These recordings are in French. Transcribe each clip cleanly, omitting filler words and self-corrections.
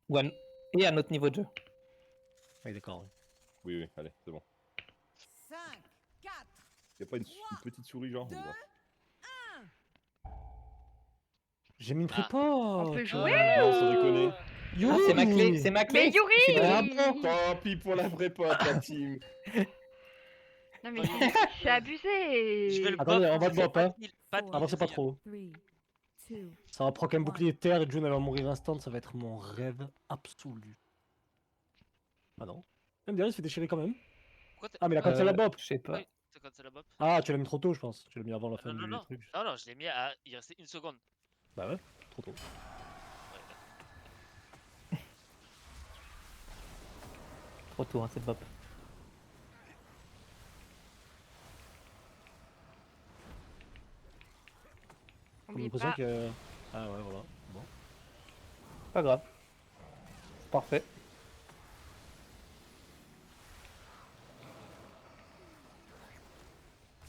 Ou et à notre niveau de jeu. Oui, d'accord. Oui. Oui, allez, c'est bon. 5, 4, Y'a pas une petite souris genre? 2, Bref. 1. J'ai mis une Ah. prépa. On peut jouer Non, ou... sans déconner. Ah, c'est ma clé, c'est ma Mais clé. Je suis là. Yuri Tant pis pour la vraie pote, la team. Non mais Non, Yuri, c'est abusé. Je vais le Attendez, buff, on va te je fais bop, hein. pas de heal, Avancez pas Zaya. trop. 3, 2, Ça va proc un bouclier de terre et June elle va mourir instant, ça va être mon rêve absolu. Ah non. Même derrière il se fait déchirer quand même. Pourquoi t'es... Ah mais la cancel la bop. Je sais pas. Oui, c'est quand c'est la bop. Ah tu l'as mis trop tôt je pense. Tu l'as mis avant la Ah, fin non, non, du non. truc. Non, non, je l'ai mis à... Il restait une seconde. Bah ouais, trop tôt. Ouais. Trop tôt, hein, c'est bop. J'ai Oublie l'impression pas. que... Ah ouais voilà. Bon. Pas grave. C'est parfait.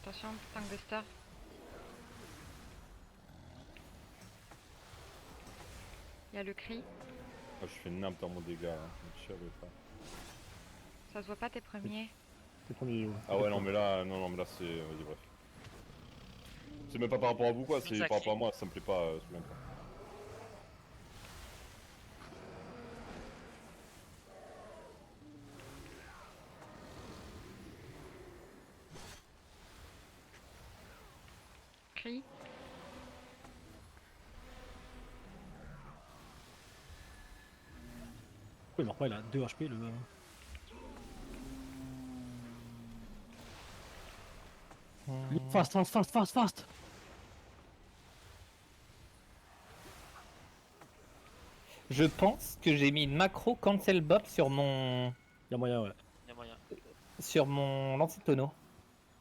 Attention, tank buster. Il y a le cri. Ah, je fais nimp dans mon dégât, hein. Je savais pas. Ça se voit pas tes premiers. C'est le premier jeu. Ah ouais, non, mais là, non, mais là, c'est. Vas-y, bref. C'est même pas par rapport à vous, quoi, c'est par rapport à moi, ça me plaît pas, je même pas. Cri. Oui mais après il a 2 HP le... Fast, fast, fast, fast, fast. Je pense que j'ai mis une macro cancel bop sur mon Y'a moyen ouais. Il y a moyen. lancer de tonneau.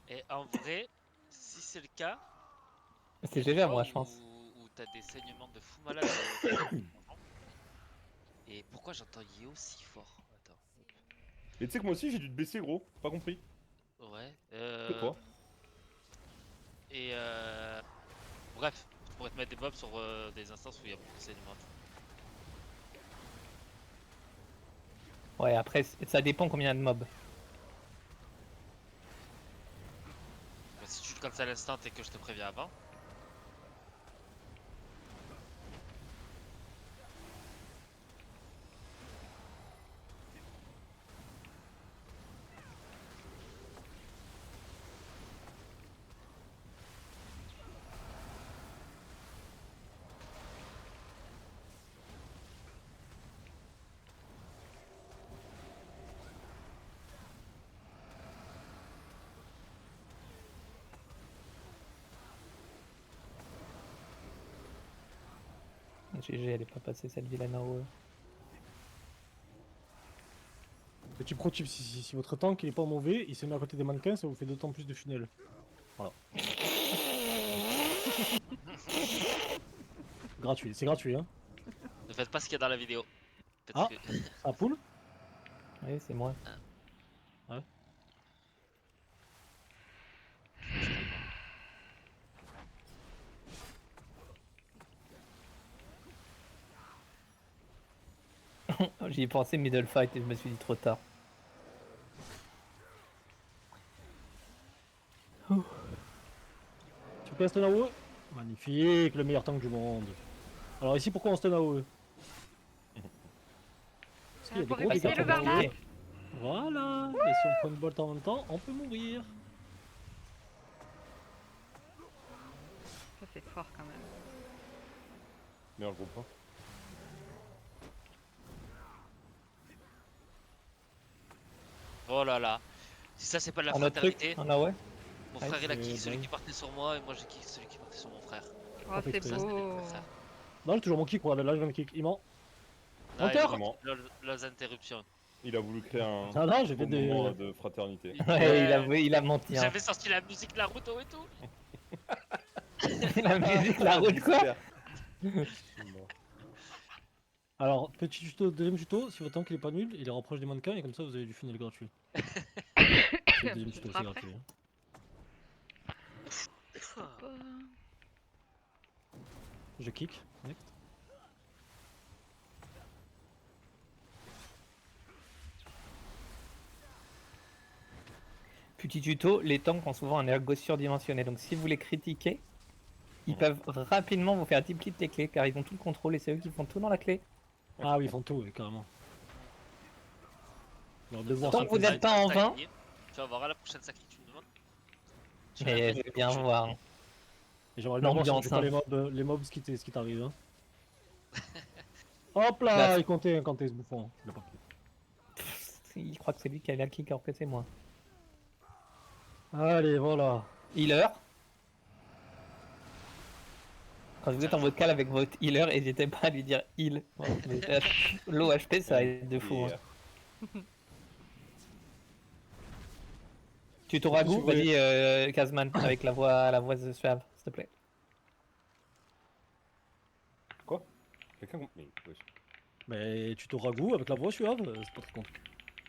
Et en vrai, si c'est le cas... C'est GG à moi, je pense. Où t'as des saignements de fou malade. Et pourquoi j'entends Yeo si fort? Attends. Et tu sais que moi aussi, j'ai dû te baisser, gros, pas compris. Ouais. Que toi. Et bref, je pourrais te mettre des bobs sur des instances où il y a beaucoup de saignements. Ouais, après, ça dépend combien de mobs. Mais si tu le cancel à l'instant et que je te préviens avant. GG, elle est pas passée cette vilaine en haut. Petit pro tip, si votre tank il est pas mauvais, il se met à côté des mannequins, ça vous fait d'autant plus de funnel. Voilà. Gratuit, c'est gratuit hein. Ne faites pas ce qu'il y a dans la vidéo. Ah. Que... À poule. Oui, c'est moi. Ouais. J'y ai pensé middle fight et je me suis dit trop tard. Tu peux stun AOE? Magnifique, le meilleur tank du monde. Alors ici pourquoi on stun AOE? Parce qu'il y a des Pour gros éviter dégâts le pour burn-out. Voilà. Et si on prend une bolt en même temps, on peut mourir. Ça c'est fort quand même. Merde, gros pas. Oh là là. Si ça c'est pas de la Un autre truc, fraternité, un AOE. mon Ouais, frère il a c'est kick celui dingue. qui partait sur moi et moi j'ai kick celui qui partait sur mon frère. Oh Pas c'est fait exprès. beau. Non, j'ai toujours mon kick, regarde là, je viens de kick. Il ment. Ah, Menteur. Vraiment. Leurs interruptions. Il a voulu créer un Ah là, j'ai fait bon moment des. de fraternité. Ouais, il a menti. Hein. J'avais sorti la musique de Naruto et tout. La musique, la route quoi. Alors, petit tuto, deuxième tuto, si votre tank il est pas nul, il est rapproche des mannequins et comme ça vous avez du funnel gratuit. C'est le deuxième tuto, c'est gratuit. Hein. Je kick, next. Petit tuto, les tanks ont souvent un ergo surdimensionné, donc si vous les critiquez, ils peuvent rapidement vous faire duplicate les clés, car ils ont tout le contrôle et c'est eux qui font tout dans la clé. Ah oui, ils font tout, oui, carrément. Alors, de voir Tant ça que vous fait- êtes pas en 20, Tu vas voir à la prochaine sacrée, tu me demandes. Tu vas mais la je mettre vais bien prochaine. voir. Et j'aimerais bien voir si on l'ambiance, fait pas hein. les mobs ce qui t'arrive. Hein. Hop là, Là, il comptait ce bouffon. Il a pas pris. Il croit que c'est lui qui a la kick alors que c'est moi. Allez, voilà. Healer. Quand vous êtes en vocal avec votre healer, n'hésitez pas à lui dire heal. L'OHP ça aide de fou. Et, Hein. Tuto ragout, vas-y Kazman, avec la voix suave, s'il te plaît. Quelqu'un mais, wesh. Mais tu te ragoûts avec la voix suave, c'est pas très con.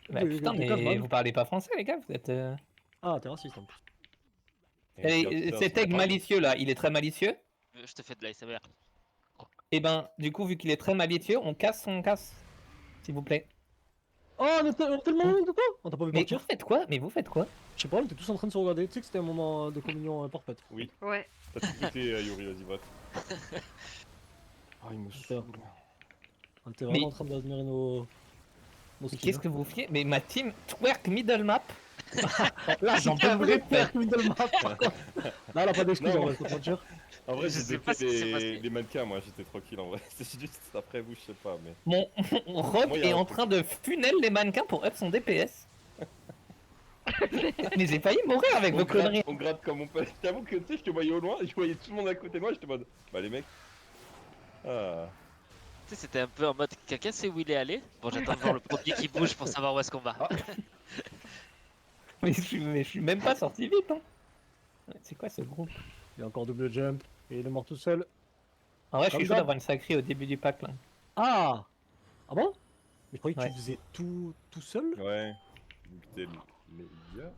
Bah, Oui, putain, oui, mais Kazman. vous parlez pas français les gars, vous êtes... Ah, t'es raciste en plus. Et Cet aigle malicieux là, il est très malicieux. Je te fais de l'ASMR. Et ben, du coup, vu qu'il est très malicieux, on casse son casse. S'il vous plaît. Oh, on est tellement loin de toi. On t'a pas vu Mais partir. vous faites quoi? Mais vous faites quoi? Je sais pas, on était tous en train de se regarder. Tu sais que c'était un moment de communion parfaite. Oui, Ouais. t'as tout écouté, Yuri, vas-y, vote. Ah, il me Super. saoule. On était vraiment Mais- en train d'admirer nos Mais skills. qu'est-ce que vous fiez? Mais ma team twerk middle map. Là, j'en peux un vrai faire middle map par contre. Là, elle a pas d'excuse, Non, on va se mentir. En vrai, Je j'ai sais pas ce qui s'est passé. décrit les mannequins, moi, j'étais tranquille en vrai. C'est juste après vous, je sais pas, mais. Mon Rock Moi, y a est un en truc. train de funnel les mannequins pour up son DPS. Mais j'ai failli mourir avec vos conneries. On gratte comme on peut. J'avoue que tu sais, je te voyais au loin, je voyais tout le monde à côté de moi, j'étais en mode. Bah, les mecs. Ah. Tu sais, c'était un peu en mode quelqu'un sait où il est allé. Bon, j'attends de voir le premier qui bouge pour savoir où est-ce qu'on va. Mais je suis même pas sorti vite. Hein. C'est quoi ce groupe? Il y a encore double jump. Et il est mort tout seul. En vrai, je suis Comme chaud d'hab. d'avoir une sacrée au début du pack là. Ah. Ah bon? Mais je croyais que Ouais. tu faisais tout seul. Ouais. Vu que t'es le meilleur.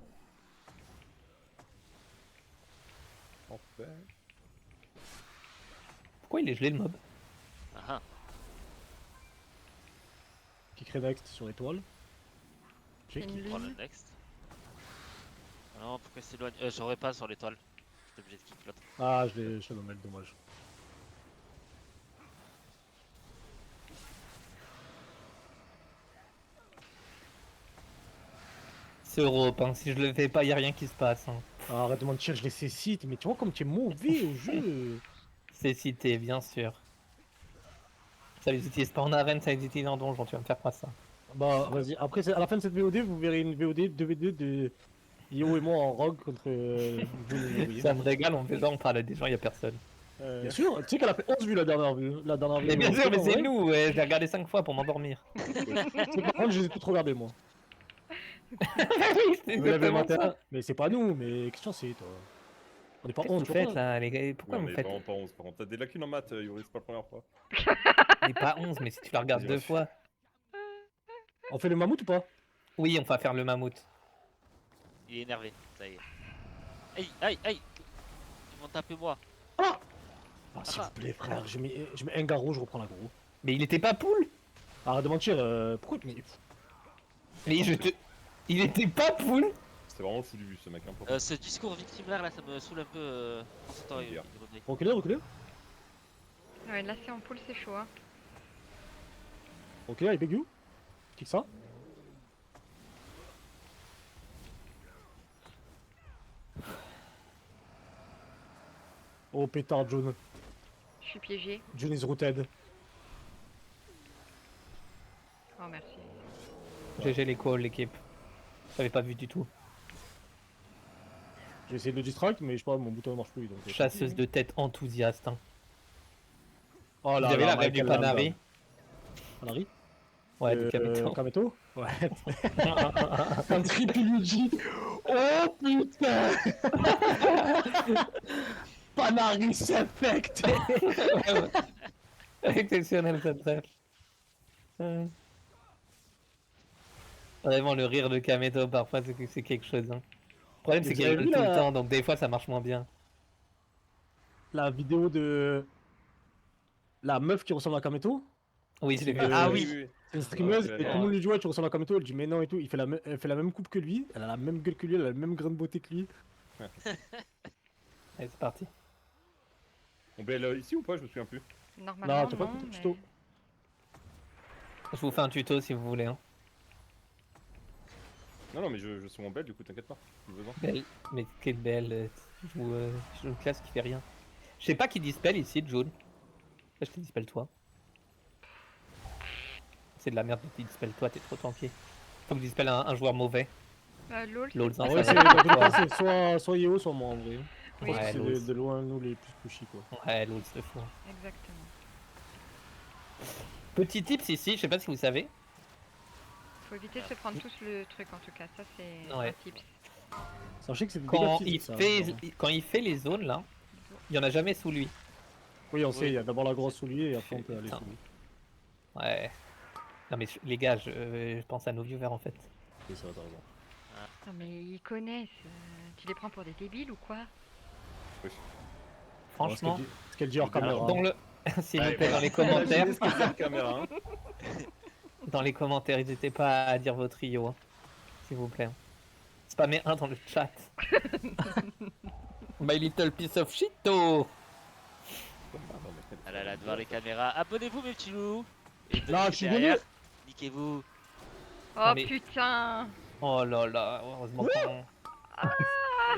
En fait. Pourquoi il est gelé le mob? Ah ah. Qui crée next sur l'étoile. C'est une Prends le lune. next. Ah non, pourquoi il s'éloigne j'aurais pas sur l'étoile. J'étais obligé de kick l'autre. Ah, je l'ai mettre, dommage. C'est Europe, hein. Si je le fais pas, y a rien qui se passe. Hein. Ah, arrête de mentir, je les cécite. Mais tu vois comme tu es mauvais au jeu. C'est cité, bien sûr. Ça les utilise pas en arène, ça les utilise en donjon, tu vas me faire croire ça. Bah, vas-y. Après, à la fin de cette VOD, vous verrez une VOD 2v2 de Yo et moi en rogue contre Jun et Ça me régale, on fait ça, on parle à des gens, y a personne. Bien sûr, tu sais qu'elle a fait 11 vues la dernière vue. La dernière Mais vidéo. bien sûr, mais c'est Ouais. nous, ouais, j'ai regardé 5 fois pour m'endormir. C'est par contre, je les ai toutes regardées, moi. Oui, c'est Vous l'avez exactement matin. ça. Mais c'est pas nous, mais qu'est-ce que c'est, toi? On est pas Qu'est-ce que 11, vous tu faites vois. là, les gars? Pourquoi Ouais, on vous est faites? vraiment pas 11 par contre. T'as des lacunes en maths, Yuri, c'est pas la première fois. On est pas 11, mais si tu la regardes Vas-y, 2 vas-y. fois. On fait le mammouth ou pas? Oui, on va faire le mammouth. Il est énervé, ça y est. Aïe, aïe, aïe. Ils m'ont tapé moi. Ah, s'il vous plaît, frère, je mets un garrot, je reprends la gros. Mais il était pas poule. Arrête de mentir, pourquoi tu... Mais je te... Il était pas poule. C'était vraiment le fou du bus, ce mec. Hein, pour- Ce discours victimaire là, ça me saoule un peu en ce temps. Bien. Reculez, reculez. Ouais, là c'est en poule, c'est chaud. Hein. Ok, I beg you. Kick ça. Oh pétard, John. Je suis piégé. John is rooted. Oh merci. GG les calls, l'équipe. J'avais pas vu du tout. J'ai essayé de le distract, mais je sais pas, mon bouton ne marche plus. Donc... Chasseuse de tête enthousiaste. Hein. Oh Vous là avez là, la rêve du Michael Panari? Lambert. Panari? Ouais, du Kameto. Kameto? Ouais. Un triple Luigi. Oh putain. Panaris Effect. Exceptionnel cette rêve. Vraiment le rire de Kameto parfois c'est quelque chose. Hein. Le problème c'est Vous qu'il avez rigole vu tout la- le temps donc des fois ça marche moins bien. La vidéo de la meuf qui ressemble à Kameto? Oui, je l'ai vu. Ah oui. C'est une streameuse Ouais, et tout le monde lui dit ouais tu ressembles à Kameto, elle dit mais non et tout, elle fait la même coupe que lui, elle a la même gueule que lui, elle a la même grain de beauté que lui. Allez, c'est parti. On BL ici ou pas? Je me souviens plus. Normalement, t'as pas non, de mais... tuto. Je vous fais un tuto si vous voulez. Hein. Non, mais je suis mon BL, du coup, t'inquiète pas. J'ai besoin. Belle. Mais quelle belle. Je joue une classe qui fait rien. Je sais pas qui dispel ici, June. Je te dispel toi. C'est de la merde de dispel toi, t'es trop tanké. Faut que je dispel un joueur mauvais. LOL, LOL, c'est hein, Ah ouais, ça c'est va. dans tous les cas, c'est soit Yeo, soit moi en vrai. Je Oui. pense que Ouais, c'est LOL. de loin nous les plus pushy quoi. Ouais, LOL, c'est fou. exactement. Petit tips ici, je sais pas si vous savez. Faut éviter de se prendre tous le truc en tout cas, ça c'est Ouais. un tips. Sachez que c'est des Quand dégâts il, physiques ça. fait, vraiment. quand il fait les zones là, il y en a jamais sous lui. Oui on sait, Oui. il y a d'abord la grosse sous lui et après on peut aller Putain. sous lui. Ouais. Non mais les gars, je pense à nos viewers en fait. Et ça va t'as raison. Non mais ils connaissent, tu les prends pour des débiles ou quoi? Franchement, Ce qu'elle dit hors caméra. dans le... s'il vous Ouais, plaît, voilà. dans les commentaires, Imaginez ce que c'est la caméra, hein. dans les commentaires, n'hésitez pas à dire votre trio, hein, s'il vous plaît. Spammez un dans le chat. My little piece of shito. Ah là là, devant les caméras. Abonnez-vous, mes petits loups. Et Non, tenez je suis derrière. venu. Niquez-vous. Oh mais- putain! Oh là là, heureusement qu'on... Allez,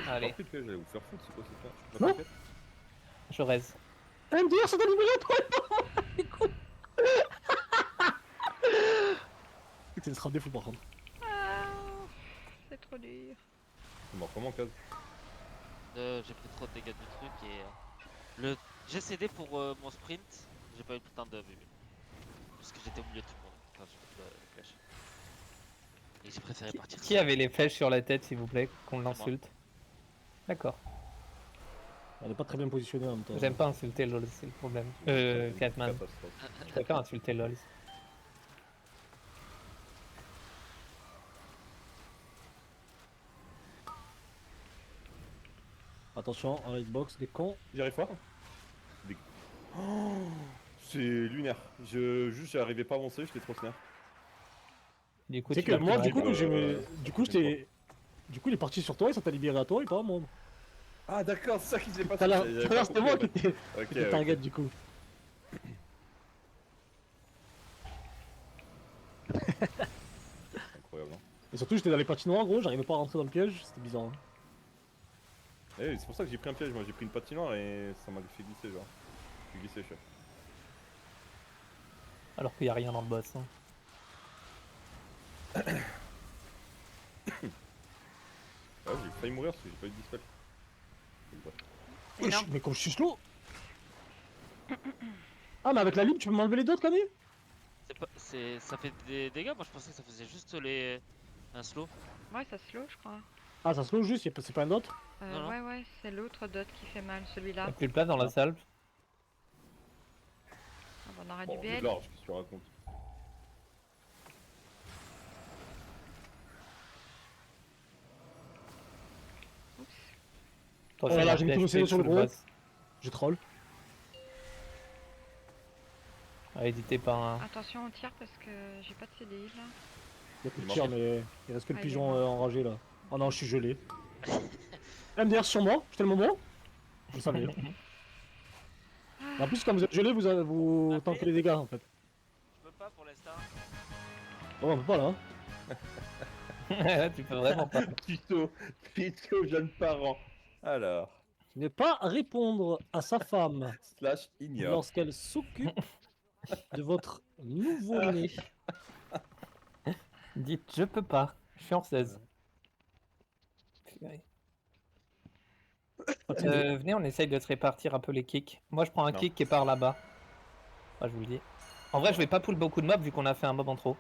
Allez. J'allais vous faire foutre, c'est quoi cette fois? Non. je raise. MDR ça t'a libéré toi. C'est une strap des fous par contre. Ah, c'est trop dur. C'est mort comment, Kaz? J'ai pris trop de dégâts du truc et j'ai cédé pour mon sprint. J'ai pas eu le temps de bébé. Parce que j'étais au milieu de tout le monde. Enfin, j'ai le flash. Et j'ai préféré partir. Qui avait les flèches sur la tête, s'il vous plaît, qu'on moi. l'insulte? D'accord. Elle est pas très bien positionnée en même temps. J'aime pas insulter LOL, c'est le problème. Catman. Catastrophe. Je préfère insulter LOL. Attention, en hitbox, des cons. J'y arrive pas? Oh, c'est lunaire. Juste, j'arrivais pas à avancer, j'étais trop snare. Du coup, C'est tu que vas moi, plus du coup, mal. j'étais. Du coup, il est parti sur toi et ça t'a libéré à toi et pas à moi. Ah, d'accord, c'est ça qui s'est Tout passé. à l'heure, j'avais tout à l'heure, pas c'était compris, moi en qui fait. étais Ok, ok. target du coup. Incroyable. Hein. Et surtout, j'étais dans les patinoires, gros, j'arrivais pas à rentrer dans le piège, c'était bizarre. Hein. Eh, c'est pour ça que j'ai pris un piège, moi j'ai pris une patinoire et ça m'a fait glisser, genre. J'ai glissé, chef. Alors qu'il n'y a rien dans le boss. Hein. Ah, j'ai failli mourir parce que j'ai pas eu de dispel. Et non. Mais comme je suis slow. Ah, mais avec la libre, tu peux m'enlever les dots, Camille? Ça fait des dégâts. Moi, je pensais que ça faisait juste un slow. Ouais, ça slow, je crois. Ah, ça slow juste, c'est pas un dot? Non, non. Ouais, ouais, c'est l'autre dot qui fait mal, Il celui-là. n'y a plus de place dans la salle. Ah, bah, on aura Bon, du j'ai BL. de large, qu'est-ce que tu racontes? Toi, Oh là c'est là, la j'ai mis flèche tout le CV sur le sous gros. boss. Je troll. Ah, n'hésitez pas. Hein. Attention, on tire parce que j'ai pas de CDI là. Il y a plus de Il tir, manque. mais il reste que le Ah, il est pigeon mort. enragé là. Oh non, je suis gelé. MDR sur moi, j'étais le moment. Je savais. En plus, quand vous êtes gelé, vous tankez les dégâts en fait. Je peux pas pour l'instant. Oh, on peut pas là. Hein. Là, tu peux vraiment pas. Tuto, jeune parent. Alors, Ne pas répondre à sa femme slash ignore. lorsqu'elle s'occupe de votre nouveau-né. Dites, je peux pas. Je suis en 16. Venez, on essaye de se répartir un peu les kicks. Moi, je prends un Non. kick qui est par là-bas. Ah, je vous le dis. En vrai, je vais pas pull beaucoup de mobs vu qu'on a fait un mob en trop.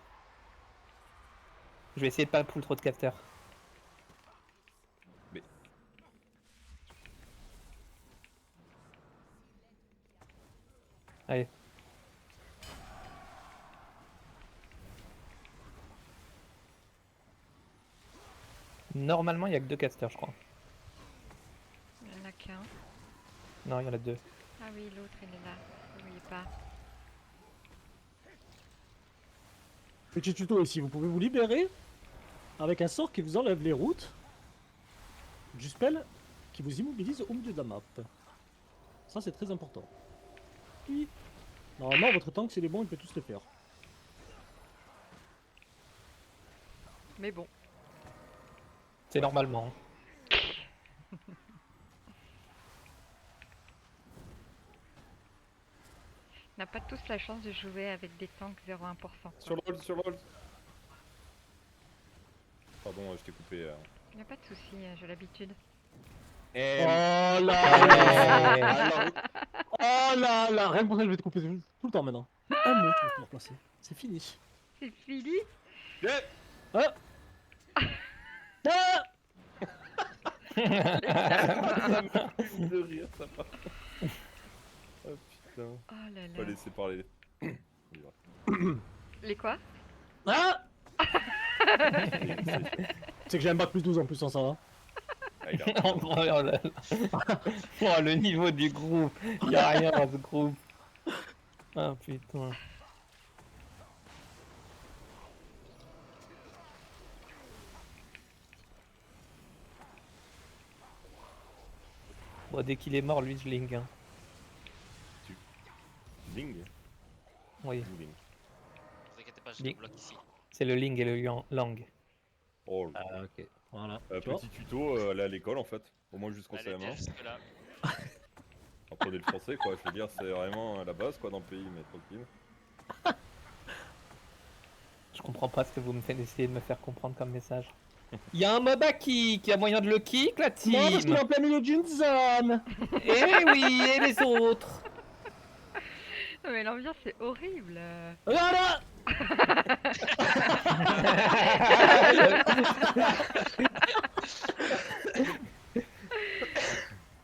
Je vais essayer de pas pull trop de casters. Mais- Allez. Normalement, il y a que 2 casters, je crois. Il y en a qu'un. Non, il y en a 2. Ah oui, l'autre il est là. Vous voyez pas. Petit tuto ici, vous pouvez vous libérer avec un sort qui vous enlève les routes du spell qui vous immobilise au milieu de la map. Ça c'est très important. Oui. Normalement votre tank s'il est bon il peut tous les faire. Mais bon. C'est normalement. On n'a pas tous la chance de jouer avec des tanks 0,1%. quoi. Sur le hold, sur le hold. Pardon, je t'ai coupé. Y a pas de souci, j'ai l'habitude. Et... Oh là là. Oh là là. Rien que pour ça je vais te couper tout le temps maintenant. Un mot tu vas pouvoir placer. C'est fini. C'est fini. Yeah. Ah. Ah. de rire, ça part. Oh putain. Oh là Pas là. laisser parler. Les quoi? Ah. C'est que j'ai un bac plus 12 en plus en ça va. Ah, il a... Oh là là. Oh, le niveau du groupe. Y'a rien dans ce groupe. Ah putain. Bon, dès qu'il est mort, lui, je ling. Hein. Ling. Oui, Ling. Ne vous inquiétez pas, je Ling. le bloque ici. c'est le ling et le lang. Oh là. Ah ok. Voilà. Petit tuto, aller à l'école en fait. Au moins jusqu'en Allez, viens CM1. jusque là. Apprenez le français quoi, je veux dire, c'est vraiment la base quoi dans le pays, mais tranquille. Je comprends pas ce que vous me faites essayer de me faire comprendre comme message. Y'a un mob à kick, y'a moyen de le kick la team. Non parce qu'il est en plein milieu d'une zone. Eh oui, et les autres. Non, mais l'ambiance est horrible. Voilà.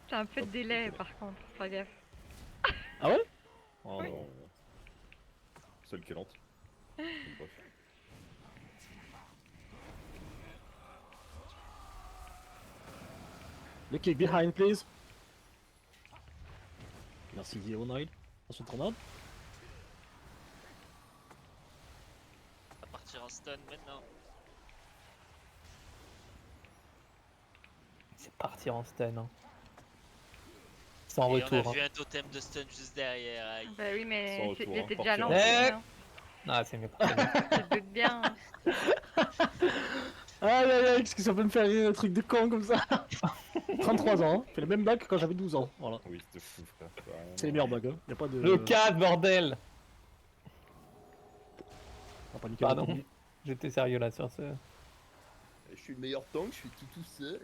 T'as un peu de délai par contre, pas gaffe. Ah ouais? Oh non. Seule qui est lente. Bref. Le kick behind please. Merci Guillaume. Ensuite grenade. On va partir en stun maintenant. C'est partir en stun. Hein. Sans Et retour. on a Hein. vu un totem de stun juste derrière. Aïe. Bah oui, mais Sans il retour, était hein, déjà partir en lancé. stun. hein. Ah, c'est mieux. c'est mieux. Je te doute bien. Aïe aïe aïe, qu'est-ce que ça peut me faire rire un truc de con comme ça. 33 ans, hein. Fait le même bac que quand j'avais 12 ans. Voilà. Oui, c'était fou frère. C'est les meilleurs bugs, hein. Y'a pas de. Le cadre, bordel. On va pas niquer Pardon. le contenu. J'étais sérieux là sur ce. Je suis le meilleur tank, je suis tout seul.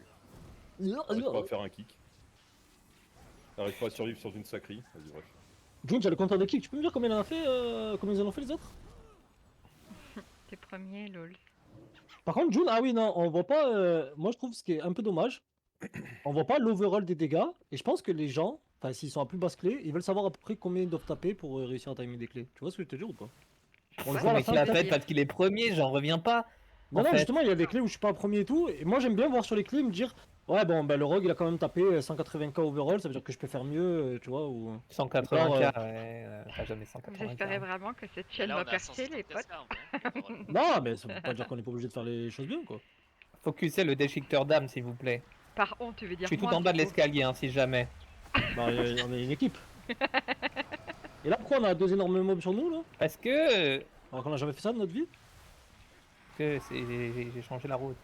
J'arrive pas à faire un kick. J'arrive pas à survivre sur une sacrie. Vas-y bref. June, tu as le compteur de kick, tu peux me dire combien il en a fait combien ils en ont fait les autres? T'es premier, lol. Par contre, June, ah oui, non, on voit pas. Moi, je trouve ce qui est un peu dommage. On voit pas l'overall des dégâts. Et je pense que les gens, enfin, s'ils sont à plus basse clé, ils veulent savoir à peu près combien ils doivent taper pour réussir à timer des clés. Tu vois ce que je te dis ou pas? On le voit à la Mais fin. qu'il a peut-être. fait parce qu'il est premier, j'en reviens pas. Non, en non, fait. justement, il y a des clés où je suis pas premier et tout. Et moi, j'aime bien voir sur les clés me dire, ouais, bon, ben le rogue, il a quand même tapé 180k overall, ça veut dire que je peux faire mieux, tu vois. Ou... 180k, Alors, ouais, pas jamais 180k. J'espérais vraiment que cette chaîne Là, on va est à percer, les 150 potes. cascades, hein, overall. Non, mais ça veut pas dire qu'on est pas obligé de faire les choses bien, quoi. Focussez le déchiqueteur d'âme, s'il vous plaît. Par honte, tu veux Je dire suis tout moi, en bas de du coup. l'escalier, hein, si jamais. Bah, on est une équipe. Et là, pourquoi on a deux énormes mobs sur nous, là? Parce que. Alors qu'on a jamais fait ça de notre vie? J'ai changé la route.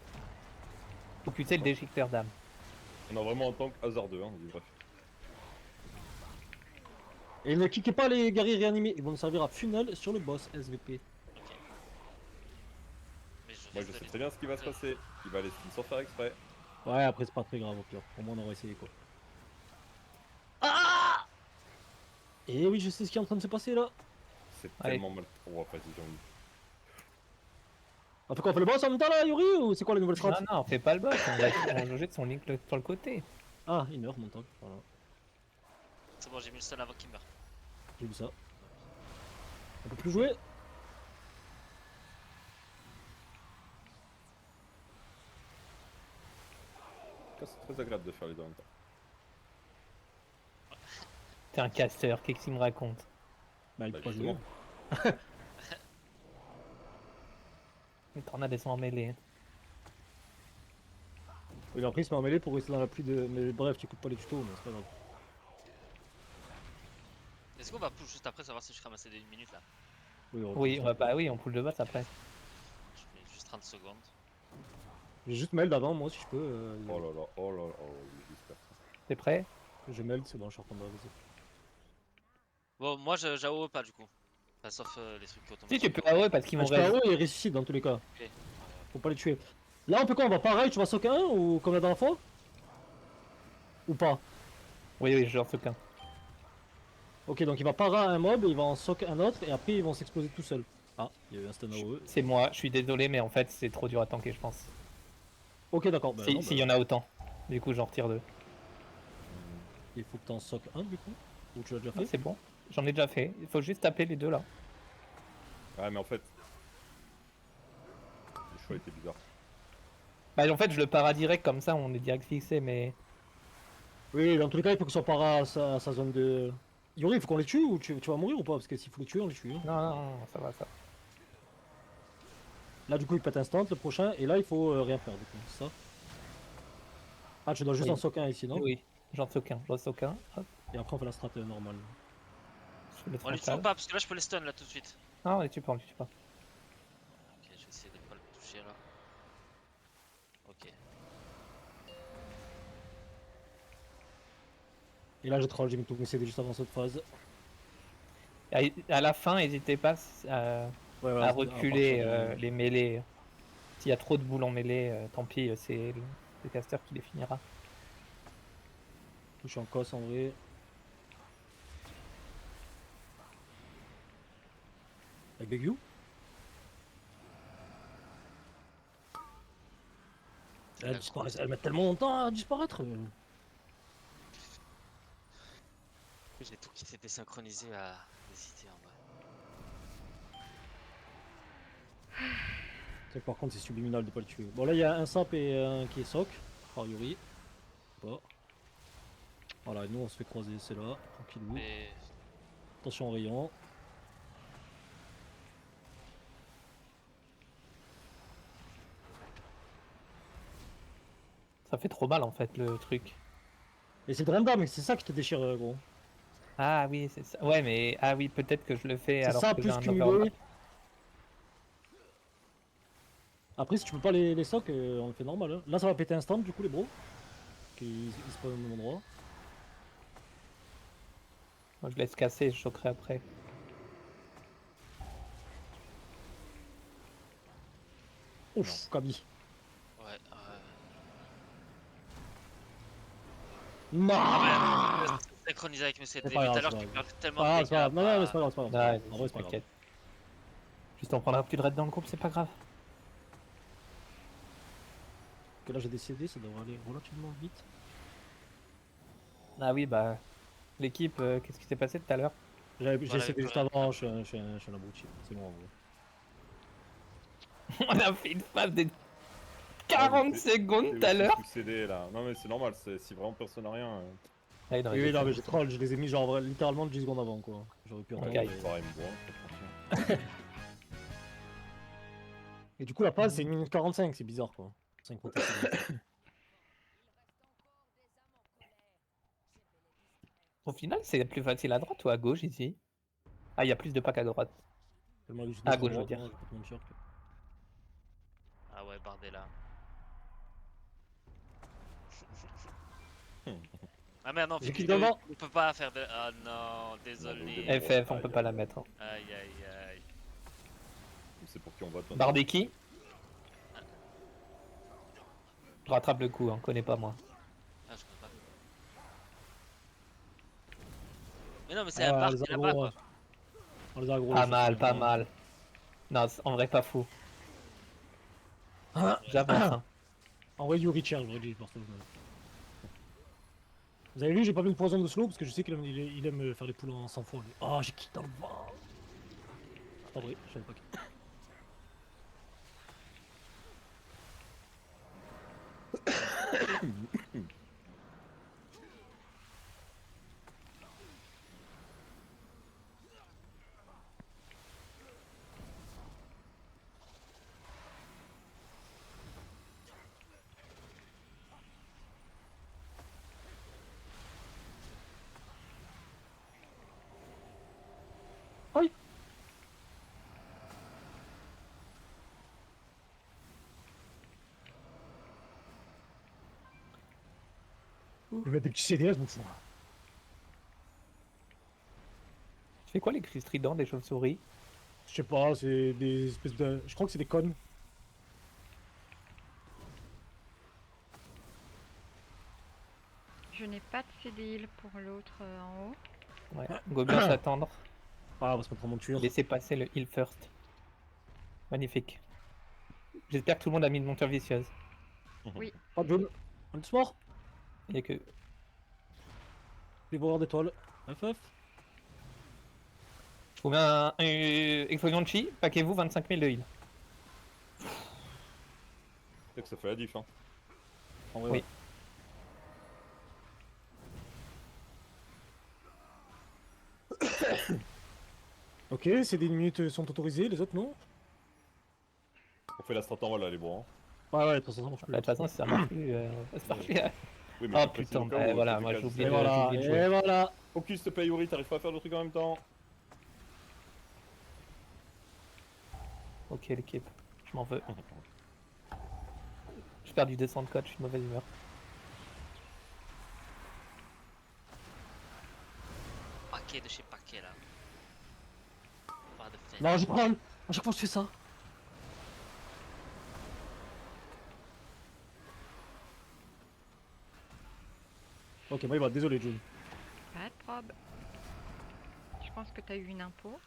Focussez le déchiqueteur d'âme. On a vraiment un tank hasardeux, hein. Vas-y bref. Et ne cliquez pas les guerriers réanimés, ils vont nous servir à funnel sur le boss SVP. Ok. Mais Moi je sais très bien ce qui va se passer. Il va aller spin sans faire exprès. Ouais, après, c'est pas très grave au pire. Au moins, on aura essayé, quoi. Ah! Et oui, je sais ce qui est en train de se passer là. C'est Allez. tellement mal. Oh, vas-y, j'ai envie. On fait quoi? On fait le boss en même temps là, Yuri? Ou c'est quoi la nouvelle strat? Non, non, on fait pas le boss, on jette son link sur le côté. Ah, il meurt mon tank. Voilà, C'est bon, j'ai mis le seul avant qu'il meure. j'ai vu ça. On peut plus jouer? C'est très agréable de faire les deux en même temps. T'es un casseur, qu'est-ce qu'il me raconte? Bah, il Bah, peut pas justement. jouer. Les tornades, elles sont en mêlée. Il a pris, il se met en mêlée pour rester dans la pluie de. Mais bref, tu coupes pas les tutos, mais c'est pas grave. Est-ce qu'on va push juste après savoir si je ramasse des 1 minute là? Oui, on Oui, recommence. bah oui, on pull de base après. Je fais juste 30 secondes. J'ai juste meld avant, moi, si je peux. Oh là là, oh là là, oh, j'espère ça. T'es prêt? Je meld, c'est bon, je suis en combat, vas-y. Bon, moi j'AOE pas du coup. Enfin, sauf les trucs Si, automatiques. tu peux AOE parce qu'ils Ah, vont tu peux réagir. AOE et ressuscite dans tous les cas. Ok. Faut pas les tuer. Là, on peut quoi? On va pareil, tu vas sock 1 ou comme la dernière fois? Ou pas? Oui, oui, genre aucun. Ok, donc il va para un mob, il va en sock un autre, et après ils vont s'exploser tout seuls. Ah, il y a eu un stun AOE. C'est moi, je suis désolé, mais en fait, c'est trop dur à tanker, je pense. Ok, d'accord. Bah, non, S'il y en a autant. Du coup, j'en retire 2. il faut que t'en sock un du coup. Ou tu l'as déjà Ah, fait? c'est bon. J'en ai déjà fait. Il faut juste taper les deux là. Ouais, mais en fait. Le choix était bizarre. Bah, en fait, je le para direct comme ça, on est direct fixé, mais. Oui, dans tous les cas, il faut qu'ils soient para à sa zone de. Yuri, il faut qu'on les tue ou tu vas mourir ou pas? Parce que s'il faut les tuer, on les tue. Hein. Non, non, non, ça va, ça. Là, du coup, il pète instant le prochain, et là, il faut rien faire du coup, c'est ça? Ah, tu dois juste Oui. en sock un ici, non? Oui, j'en sais aucun. J'en sais aucun. Hop, Et après, on fait la strat normale. je fais le On les tue ou frontal. pas? Parce que là je peux les stun là tout de suite. Ah, on les tue pas, on les tue pas. Ok, je vais essayer de pas le toucher là. Ok. Et là, j'ai troll, j'ai mis tout mon CD juste avant cette phase. À la fin, n'hésitez pas Ouais, à à reculer partir les mêlées. S'il y a trop de boules en mêlée, tant pis, c'est le caster qui les finira. Je suis en cosse en vrai. Avec Begyu. Elle disparaît, elle met tellement longtemps à disparaître. J'ai tout qui s'est désynchronisé à hésiter en vrai. C'est que par contre c'est subliminal de pas le tuer. Bon là il y a un sap et un qui est soc. Par Yuri. Bon. Voilà, et nous on se fait croiser, c'est là, tranquillou. Mais Attention au rayon. Ça fait trop mal en fait le truc. Et c'est Drenda, mais c'est ça qui te déchire gros. Ah oui, c'est ça. Ouais, mais ah oui, peut-être que je le fais C'est alors ça que j'ai plus un cumulé. overlap. Après si tu peux pas les socs, on le fait normal. Hein. Là ça va péter instant du coup les bros. Ils spawnent au même endroit. Moi, je laisse casser, je choquerai après. Ouf, Kabi. ouais. Non. Ah, mais synchronisé avec mes CD. C'est Tout pas à grave, l'heure c'est tu pas perds tellement Ah, de c'est dégâts. pas grave. Non, non, mais c'est pas grave, c'est pas grave. Ouais, En vrai, c'est pas grave. t'inquiète. Juste on prendra plus de raid dans le groupe, c'est pas grave. Que là j'ai décidé, ça devrait aller relativement vite. Ah oui, bah l'équipe, qu'est-ce qui s'est passé tout à l'heure? J'ai Voilà, essayé plus juste rien. avant, je suis un abruti. C'est bon en vrai. On a fait une phase de Ah, 40 mais secondes tout à l'heure. CD là. Non, mais c'est normal, si vraiment personne n'a rien. Ouais, non, Oui, je oui, non, sais. mais j'ai troll, je les ai mis genre littéralement 10 secondes avant quoi. J'aurais pu attendre. Ok. Et... Pareil, me voit, très tranquille. et du coup, la phase c'est 1 minute 45, c'est bizarre quoi. 5 contre 7. Au final, c'est plus facile à droite ou à gauche ici? Ah, il y a plus de packs à droite. Tellement juste À gauche gauche, je veux droite, dire. non, je vais pas te mentir. Ah ouais, Bardella. Ah merde, non, J'ai Fix kill vidéo, devant. on peut pas faire de. Ah non, désolé. Non, FF, on peut pas la mettre. Hein. Aïe aïe aïe. C'est pour qui on vote. Barbeki. Je rattrape le coup, hein, connais pas moi. Ah, je connais pas. Mais non, mais c'est Ah un ouais, bar les qui est là-bas agros, quoi. on les agros. Pas mal, pas mal. Non, en vrai, pas fou. J'avance. Hein. En vrai, Yuri Cher, j'aurais dit pour ça. Vous avez vu, j'ai pas mis le poison de slow parce que je sais qu'il aime faire des poules en 100 fois. Oh, j'ai quitté dans le vent. C'est pas vrai, je savais pas qui. Je vais mettre des petits CDS, je m'en fous. Tu fais quoi les cris stridents des chauves-souris? Je sais pas, c'est des espèces de. Je crois que c'est des connes. Je n'ai pas de CDIL pour l'autre en haut. Ouais, go bien s'attendre. Ah, on va se mettre en monture. Laissez passer le heal first. Magnifique. J'espère que tout le monde a mis une monture vicieuse. Pas de jaune. On est mort. Il y a que. Les voir d'étoiles. FF. Je vous mets un explosion de chi, paquez-vous 25 000 de heal. C'est que ça fait la diff, hein. En vrai, Oui. ouais. Ok, ces 10 minutes sont autorisées, les autres non? On fait la strat en vol là, les bros. Hein. Ouais, ouais, de toute façon, ça marche plus. Bah, de toute façon, si ça marche plus, on va se faire chier. Oui, Oh je précise putain, au cas bah où, voilà, ça moi fait j'ai quasi- oublié Et de voilà, j'ai oublié de jouer. et voilà. Focus, s'il te plaît, Yuri, t'arrives pas à faire deux trucs en même temps. Ok l'équipe, je m'en veux. Je perds du descente code, je suis de mauvaise humeur. Paquet de chez paquet là. Pas de fait. Non, je prends. À chaque fois, je fais ça. Ok, moi, il va, désolé, June. Pas de prob. Je pense que t'as eu une impôt.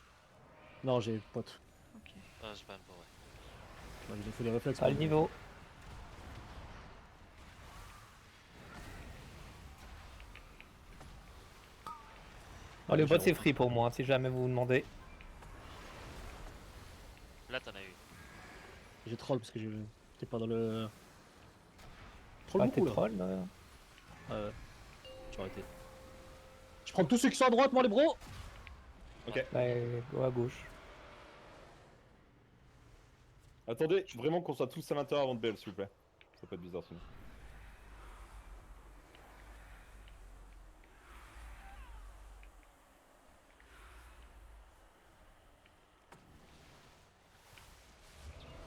Non, j'ai pote. Ok. Ah, j'ai pas un peu, ouais. Ouais, il a fait des réflexes. Pas le niveau. Oh, le bot c'est free pour moi, si jamais vous vous demandez. Là, t'en as eu. J'ai troll parce que j'étais pas dans le. Troll Pas tes beaucoup là. trolls là. Ouais. J'ai arrêté. Je prends tous ceux qui sont à droite, moi, les bros. Ok. Ouais, go à gauche. Attendez, vraiment qu'on soit tous à l'intérieur avant de BL, s'il vous plaît. Ça peut être bizarre sinon.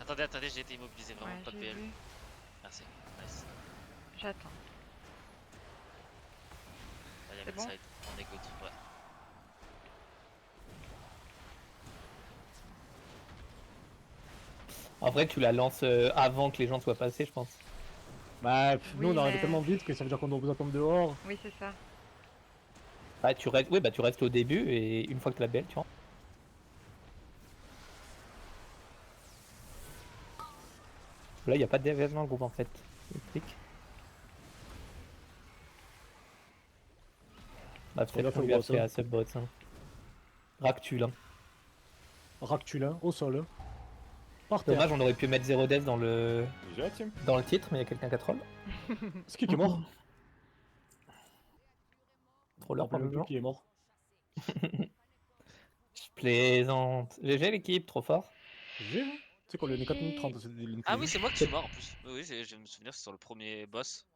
Attendez, attendez, j'ai été immobilisé, vraiment Ouais, pas de j'ai PL. vu. Merci, nice. J'attends. Allez, C'est mid bon side, on est good, ouais. En vrai, tu la lances avant que les gens soient passés, je pense. Bah, nous, Oui, on arrête mais- tellement vite que ça veut dire qu'on doit vous attendre dehors. Oui, c'est ça. Bah, tu restes, oui, bah, tu restes au début et une fois que tu la belle, tu rentres. Là, il n'y a pas de DVS dans le groupe en fait. Explique. Bah, On peut-être a qu'on fait lui a le fait bot, à subbot. Hein. Ractul. Hein. Ractulin, au sol. Par terre. Dommage, on aurait pu mettre 0 death dans le J'ai la team. titre, mais il y a quelqu'un qui a troll. C'est qui est mort? Troller Rappelez-le parmi plus blanc. qui est mort. Je plaisante. GG l'équipe, trop fort. J'ai vu. Tu sais qu'on lui a mis 4 minutes 30. C'est des lignes Ah plus oui, vite. c'est moi qui suis mort en plus. Oui, je me souviens, c'est sur le premier boss.